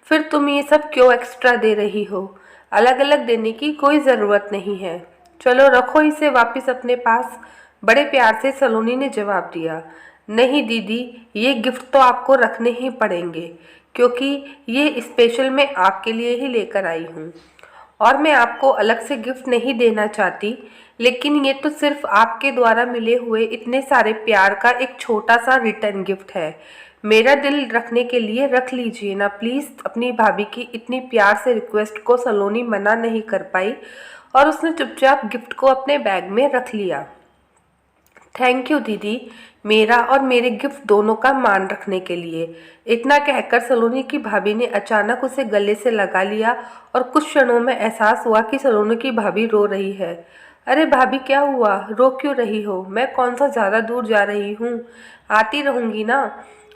फिर तुम ये सब क्यों एक्स्ट्रा दे रही हो? अलग अलग देने की कोई ज़रूरत नहीं है। चलो रखो इसे वापस अपने पास। बड़े प्यार से सलोनी ने जवाब दिया। नहीं दीदी, ये गिफ्ट तो आपको रखने ही पड़ेंगे, क्योंकि ये स्पेशल मैं आपके लिए ही लेकर आई हूँ और मैं आपको अलग से गिफ्ट नहीं देना चाहती। लेकिन ये तो सिर्फ आपके द्वारा मिले हुए इतने सारे प्यार का एक छोटा सा रिटर्न गिफ्ट है। मेरा दिल रखने के लिए रख लीजिए ना प्लीज़। अपनी भाभी की इतनी प्यार से रिक्वेस्ट को सलोनी मना नहीं कर पाई और उसने चुपचाप गिफ्ट को अपने बैग में रख लिया। थैंक यू दीदी, मेरा और मेरे गिफ्ट दोनों का मान रखने के लिए। इतना कहकर सलोनी की भाभी ने अचानक उसे गले से लगा लिया और कुछ क्षणों में एहसास हुआ कि सलोनी की भाभी रो रही है। अरे भाभी, क्या हुआ? रो क्यों रही हो? मैं कौन सा ज़्यादा दूर जा रही हूँ? आती रहूँगी ना।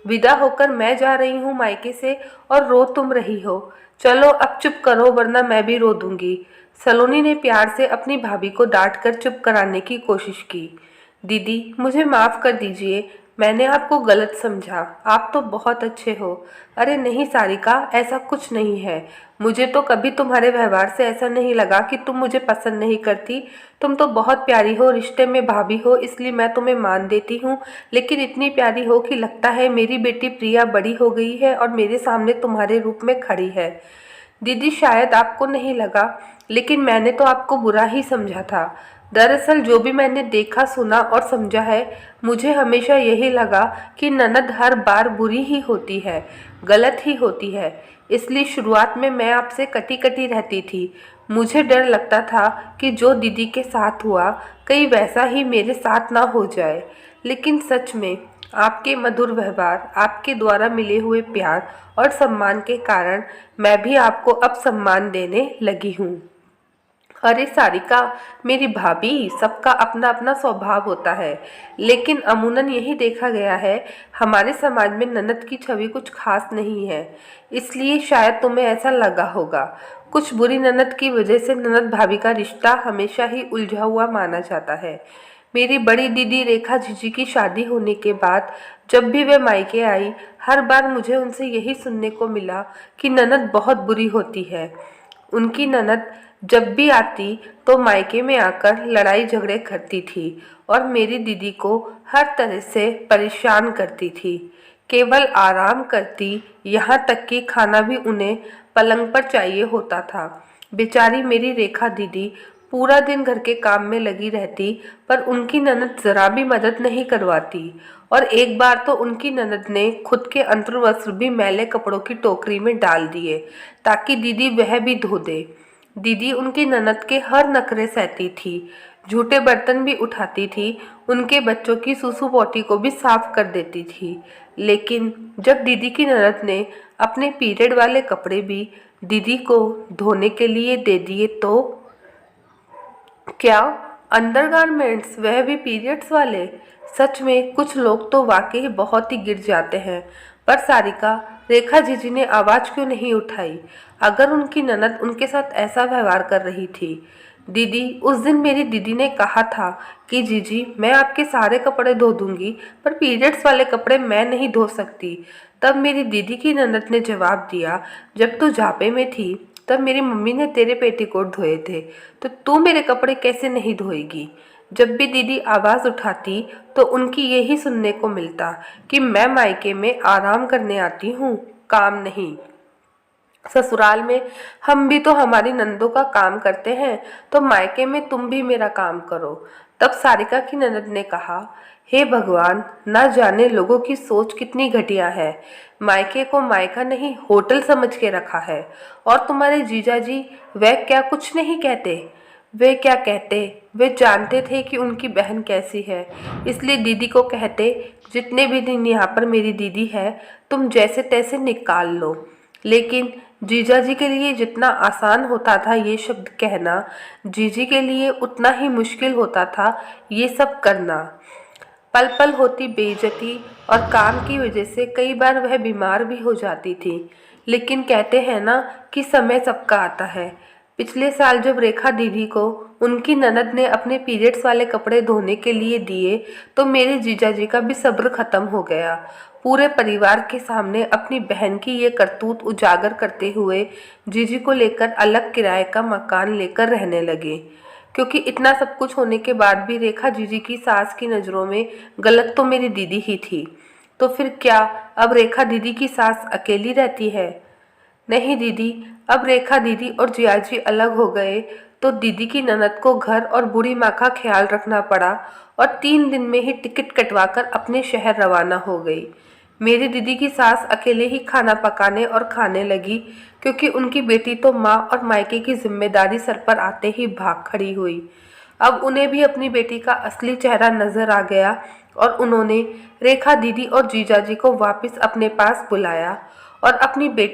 विदा होकर मैं जा रही हूँ मायके से और रो तुम रही हो। चलो अब चुप करो वरना मैं भी रो दूंगी। सलोनी ने प्यार से अपनी भाभी को डांट कर चुप कराने की कोशिश की। दीदी, मुझे माफ़ कर दीजिए, मैंने आपको गलत समझा। आप तो बहुत अच्छे हो। अरे नहीं सारिका, ऐसा कुछ नहीं है। मुझे तो कभी तुम्हारे व्यवहार से ऐसा नहीं लगा कि तुम मुझे पसंद नहीं करती। तुम तो बहुत प्यारी हो, रिश्ते में भाभी हो इसलिए मैं तुम्हें मान देती हूँ। लेकिन इतनी प्यारी हो कि लगता है मेरी बेटी प्रिया बड़ी हो गई है और मेरे सामने तुम्हारे रूप में खड़ी है। दीदी, शायद आपको नहीं लगा, लेकिन मैंने तो आपको बुरा ही समझा था। दरअसल जो भी मैंने देखा, सुना और समझा है, मुझे हमेशा यही लगा कि ननद हर बार बुरी ही होती है, गलत ही होती है। इसलिए शुरुआत में मैं आपसे कटी कटी रहती थी। मुझे डर लगता था कि जो दीदी के साथ हुआ कहीं वैसा ही मेरे साथ ना हो जाए। लेकिन सच में आपके मधुर व्यवहार, आपके द्वारा मिले हुए प्यार और सम्मान के कारण मैं भी आपको अब सम्मान देने लगी हूँ। अरे सारिका, मेरी भाभी, सबका अपना अपना स्वभाव होता है, लेकिन अमूमन यही देखा गया है हमारे समाज में ननद की छवि कुछ खास नहीं है। इसलिए शायद तुम्हें ऐसा लगा होगा। कुछ बुरी ननद की वजह से ननद भाभी का रिश्ता हमेशा ही उलझा हुआ माना जाता है। मेरी बड़ी दीदी रेखा जीजी की शादी होने के बाद जब भी वे मायके आई, हर बार मुझे उनसे यही सुनने को मिला कि ननद बहुत बुरी होती है। उनकी ननद जब भी आती तो मायके में आकर लड़ाई झगड़े करती थी और मेरी दीदी को हर तरह से परेशान करती थी। केवल आराम करती, यहाँ तक कि खाना भी उन्हें पलंग पर चाहिए होता था। बेचारी मेरी रेखा दीदी पूरा दिन घर के काम में लगी रहती, पर उनकी ननद जरा भी मदद नहीं करवाती। और एक बार तो उनकी ननद ने खुद के अंतर्वस्त्र भी मैले कपड़ों की टोकरी में डाल दिए ताकि दीदी वह भी धो दे। दीदी उनकी ननद के हर नखरे सहती थी, झूठे बर्तन भी उठाती थी, उनके बच्चों की सूसू पोटी को भी साफ कर देती थी। लेकिन जब दीदी की ननद ने अपने पीरियड वाले कपड़े भी दीदी को धोने के लिए दे दिए तो क्या अंडरगारमेंट्स, वह भी पीरियड्स वाले? सच में कुछ लोग तो वाकई बहुत ही गिर जाते हैं। पर सारिका, रेखा जीजी ने आवाज क्यों नहीं उठाई? अगर उनकी ननद उनके साथ ऐसा व्यवहार कर रही थी। दीदी, उस दिन मेरी दीदी ने कहा था कि जीजी मैं आपके सारे कपड़े धो दूंगी, पर पीरियड्स वाले कपड़े मैं नहीं धो सकती। तब मेरी दीदी की ननद ने जवाब दिया, जब तू जापे में थी तब मेरी मम्मी ने तेरे पेटीकोट धोए थे, तो तू मेरे कपड़े कैसे नहीं धोएगी? जब भी दीदी आवाज़ उठाती तो उनकी यही सुनने को मिलता कि मैं मायके में आराम करने आती हूँ, काम नहीं। ससुराल में हम भी तो हमारी नंदों का काम करते हैं, तो मायके में तुम भी मेरा काम करो। तब सारिका की ननद ने कहा, हे भगवान, ना जाने लोगों की सोच कितनी घटिया है। मायके को मायका नहीं होटल समझ के रखा है। और तुम्हारे जीजा जी, वह क्या कुछ नहीं कहते? वे क्या कहते? वे जानते थे कि उनकी बहन कैसी है, इसलिए दीदी को कहते, जितने भी दिन यहाँ पर मेरी दीदी है तुम जैसे तैसे निकाल लो। लेकिन जीजा जी के लिए जितना आसान होता था ये शब्द कहना, जीजी के लिए उतना ही मुश्किल होता था ये सब करना। पल पल होती बेइज्जती और काम की वजह से कई बार वह बीमार भी हो जाती थी। लेकिन कहते हैं ना कि समय सबका आता है। पिछले साल जब रेखा दीदी को उनकी ननद ने अपने पीरियड्स वाले कपड़े धोने के लिए दिए तो मेरे जीजाजी का भी सब्र खत्म हो गया। पूरे परिवार के सामने अपनी बहन की ये करतूत उजागर करते हुए जीजी को लेकर अलग किराए का मकान लेकर रहने लगे। क्योंकि इतना सब कुछ होने के बाद भी रेखा जीजी की सास की नज़रों में गलत तो मेरी दीदी ही थी। तो फिर क्या अब रेखा दीदी की सास अकेली रहती है? नहीं दीदी, अब रेखा दीदी और जियाजी अलग हो गए तो दीदी की ननद को घर और बूढ़ी माँ का ख्याल रखना पड़ा और 3 दिन में ही टिकट कटवाकर अपने शहर रवाना हो गई। मेरी दीदी की सास अकेले ही खाना पकाने और खाने लगी क्योंकि उनकी बेटी तो माँ और मायके की जिम्मेदारी सर पर आते ही भाग खड़ी हुई। अब उन्हें भी अपनी बेटी का असली चेहरा नजर आ गया और उन्होंने रेखा दीदी और जीजाजी को वापस अपने पास बुलाया और अपनी बेटी